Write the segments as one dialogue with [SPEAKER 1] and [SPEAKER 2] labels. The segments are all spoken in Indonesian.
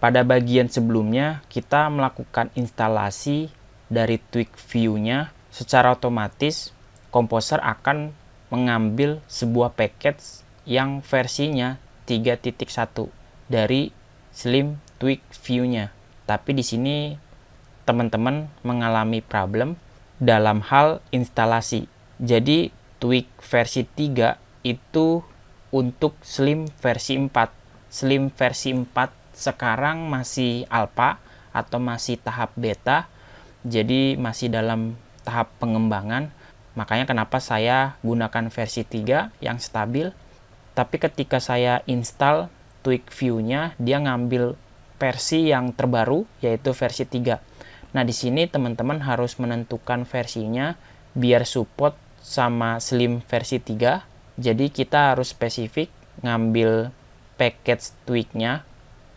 [SPEAKER 1] Pada bagian sebelumnya, kita melakukan instalasi dari Tweak View-nya. Secara otomatis, Composer akan mengambil sebuah package yang versinya 3.1 dari Slim Tweak View-nya. Tapi di sini teman-teman mengalami problem dalam hal instalasi. Jadi Tweak versi 3 itu untuk Slim versi 4. Slim versi 4 sekarang masih alpha atau masih tahap beta, jadi masih dalam tahap pengembangan. Makanya kenapa saya gunakan versi 3 yang stabil. Tapi ketika saya install Tweak View-nya, dia ngambil versi yang terbaru, yaitu versi 3. Nah, di sini teman-teman harus menentukan versinya biar support sama Slim versi 3. Jadi kita harus spesifik ngambil package Tweak-nya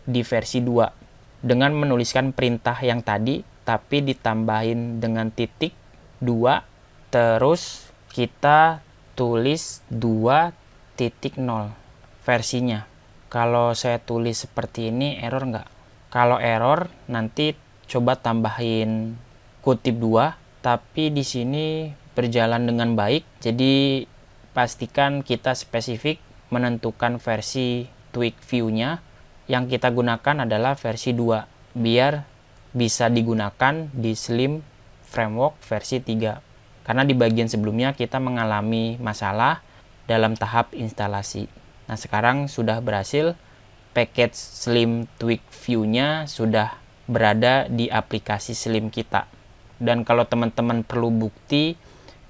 [SPEAKER 1] di versi 2 dengan menuliskan perintah yang tadi, tapi ditambahin dengan titik 2, terus kita tulis 2.0 versinya. Kalau saya tulis seperti ini, error nggak? Kalau error, nanti coba tambahin kutip 2, tapi di sini berjalan dengan baik. Jadi pastikan kita spesifik menentukan versi Tweak View-nya. Yang kita gunakan adalah versi 2 biar bisa digunakan di Slim Framework versi 3. Karena di bagian sebelumnya kita mengalami masalah dalam tahap instalasi. Nah, sekarang sudah berhasil, package Slim Tweak View-nya sudah berada di aplikasi Slim kita. Dan kalau teman-teman perlu bukti,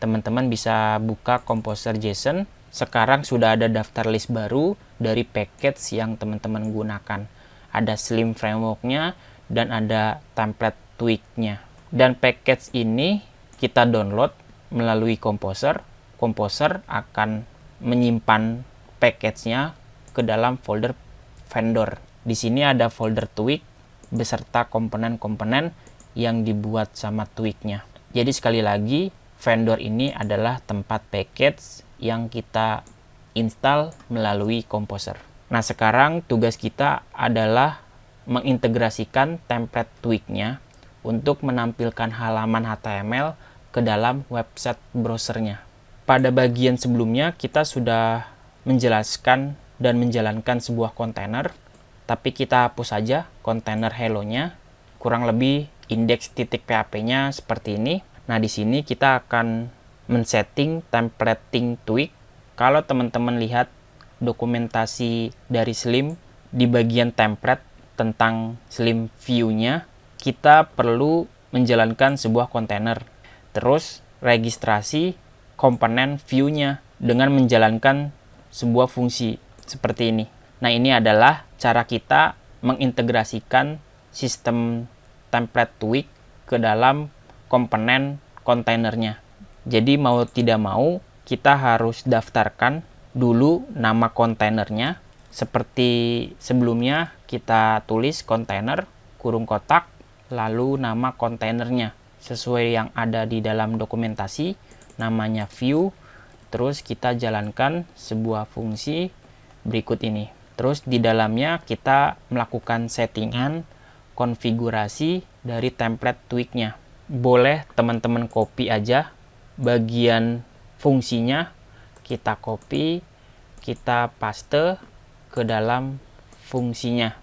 [SPEAKER 1] teman-teman bisa buka Composer JSON. Sekarang sudah ada daftar list baru dari package yang teman-teman gunakan. Ada Slim Framework-nya dan ada template Tweak-nya. Dan package ini kita download melalui Composer. Composer akan menyimpan package-nya ke dalam folder vendor. Di sini ada folder Tweak beserta komponen-komponen yang dibuat sama Tweak-nya. Jadi sekali lagi, vendor ini adalah tempat package yang kita install melalui Composer. Nah, sekarang tugas kita adalah mengintegrasikan template Tweak-nya untuk menampilkan halaman HTML ke dalam website browsernya. Pada bagian sebelumnya kita sudah menjelaskan dan menjalankan sebuah kontainer, tapi kita hapus saja kontainer hello-nya. Kurang lebih index.php-nya seperti ini. Nah, di sini kita akan men-setting templating Tweak. Kalau teman-teman lihat dokumentasi dari Slim di bagian template tentang Slim View-nya, kita perlu menjalankan sebuah kontainer. Terus registrasi komponen view-nya dengan menjalankan sebuah fungsi seperti ini. Nah, ini adalah cara kita mengintegrasikan sistem template Tweak ke dalam komponen kontainernya. Jadi mau tidak mau kita harus daftarkan dulu nama kontainernya. Seperti sebelumnya kita tulis kontainer kurung kotak lalu nama kontainernya sesuai yang ada di dalam dokumentasi, namanya view. Terus kita jalankan sebuah fungsi berikut ini. Terus di dalamnya kita melakukan settingan konfigurasi dari template Tweak-nya. Boleh teman-teman copy aja bagian fungsinya, kita copy, kita paste ke dalam fungsinya.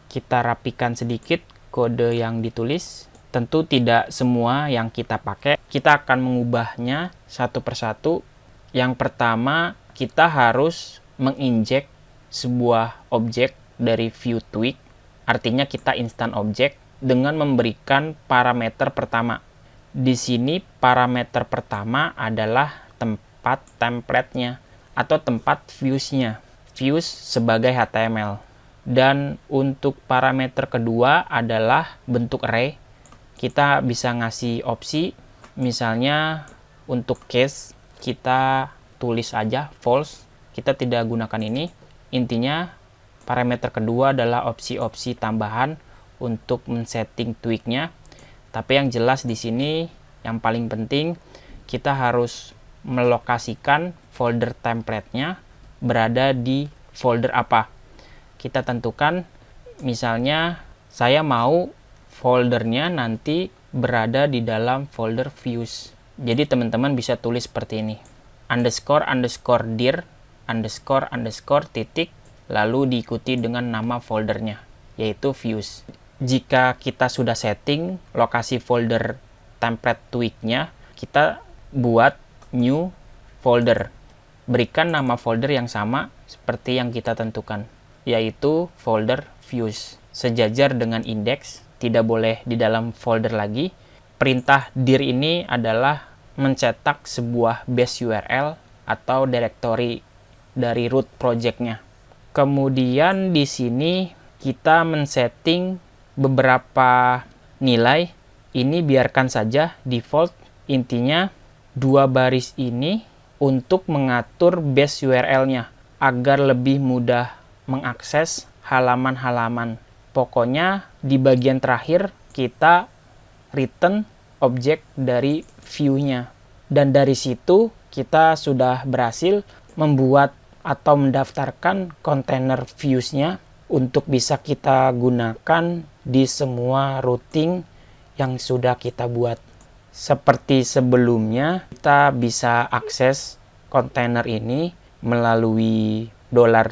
[SPEAKER 1] Kita rapikan sedikit kode yang ditulis. Tentu tidak semua yang kita pakai. Kita akan mengubahnya satu persatu. Yang pertama, kita harus menginjek sebuah objek dari view Tweak. Artinya kita instan objek dengan memberikan parameter pertama. Di sini parameter pertama adalah tempat template-nya atau tempat views-nya. Views sebagai HTML. Dan untuk parameter kedua adalah bentuk array. Kita bisa ngasih opsi, misalnya untuk case kita tulis aja false. Kita tidak gunakan ini. Intinya parameter kedua adalah opsi-opsi tambahan untuk men-setting Tweak-nya. Tapi yang jelas di sini yang paling penting kita harus melokasikan folder template-nya berada di folder apa. Kita tentukan misalnya Saya mau foldernya nanti berada di dalam folder views. Jadi teman-teman bisa tulis seperti ini. __dir ___ titik lalu diikuti dengan nama foldernya, yaitu views. Jika kita sudah setting lokasi folder template tweak-nya, kita buat new folder. Berikan nama folder yang sama seperti yang kita tentukan, yaitu folder views. Sejajar dengan index, tidak boleh di dalam folder lagi. Perintah dir ini adalah mencetak sebuah base URL atau directory dari root project-nya. Kemudian di sini kita men-setting beberapa nilai. Ini biarkan saja default. Intinya 2 baris ini untuk mengatur base URL-nya agar lebih mudah mengakses halaman-halaman. Pokoknya di bagian terakhir kita return objek dari view-nya. Dan dari situ kita sudah berhasil membuat atau mendaftarkan kontainer views-nya untuk bisa kita gunakan di semua routing yang sudah kita buat. Seperti sebelumnya, kita bisa akses kontainer ini melalui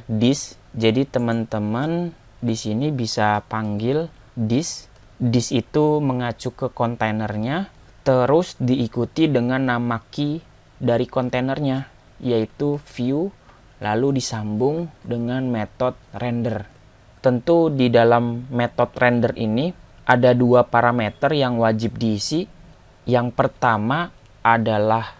[SPEAKER 1] $dis. Jadi teman-teman di sini bisa panggil dis. Dis itu mengacu ke kontainernya, terus diikuti dengan nama key dari kontainernya, yaitu view, lalu disambung dengan metode render. Tentu di dalam metode render ini ada 2 parameter yang wajib diisi. Yang pertama adalah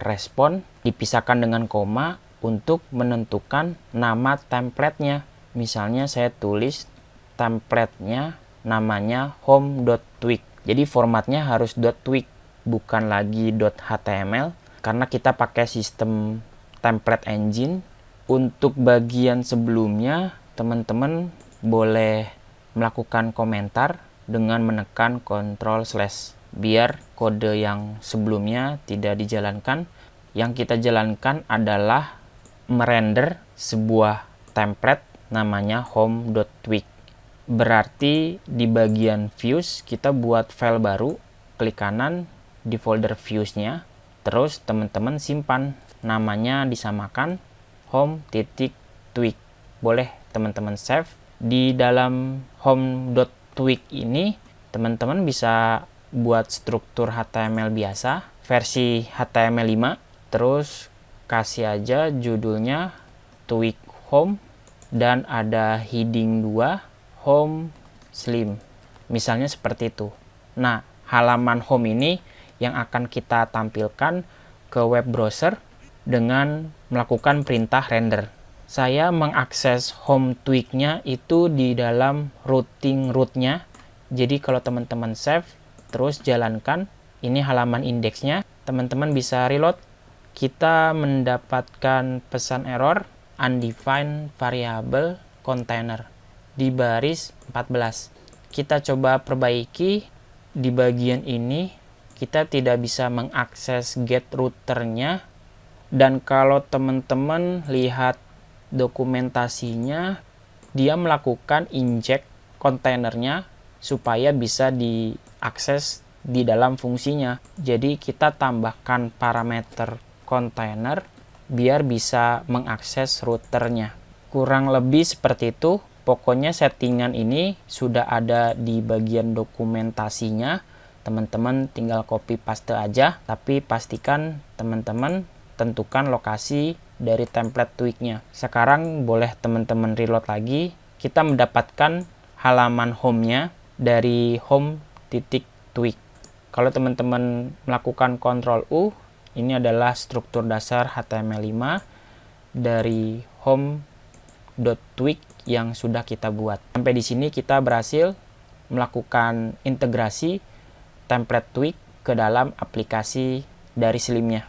[SPEAKER 1] $respon dipisahkan dengan koma untuk menentukan nama template-nya. Misalnya saya tulis template-nya namanya home.tweak. Jadi formatnya harus .tweak, bukan lagi .html, karena kita pakai sistem template engine. Untuk bagian sebelumnya, teman-teman boleh melakukan komentar dengan menekan Ctrl/, biar kode yang sebelumnya tidak dijalankan. Yang kita jalankan adalah merender sebuah template namanya home.tweak. Berarti di bagian views kita buat file baru, klik kanan di folder views-nya, terus teman-teman simpan, namanya disamakan home.tweak. Boleh teman-teman save. Di dalam home.tweak ini teman-teman bisa buat struktur HTML biasa versi HTML5, terus kasih aja judulnya tweak home dan ada heading 2 home slim, misalnya seperti itu. Nah, halaman home ini yang akan kita tampilkan ke web browser dengan melakukan perintah render. Saya mengakses home tweak-nya itu di dalam routing root-nya. Jadi kalau teman-teman save, terus jalankan, ini halaman indeksnya, teman-teman bisa reload. Kita mendapatkan pesan error undefined variable container di baris 14. Kita coba perbaiki. Di bagian ini kita tidak bisa mengakses get routernya, dan kalau teman-teman lihat dokumentasinya, dia melakukan inject kontainernya supaya bisa diakses di dalam fungsinya. Jadi kita tambahkan parameter kontainer biar bisa mengakses routernya. Kurang lebih seperti itu. Pokoknya settingan ini sudah ada di bagian dokumentasinya. Teman-teman tinggal copy paste aja, tapi pastikan teman-teman tentukan lokasi dari template tweak-nya. Sekarang boleh teman-teman reload lagi. Kita mendapatkan halaman home-nya dari home.tweak. Kalau teman-teman melakukan Ctrl U, ini adalah struktur dasar HTML5 dari home.tweak yang sudah kita buat. Sampai di sini kita berhasil melakukan integrasi template tweak ke dalam aplikasi dari Slimnya.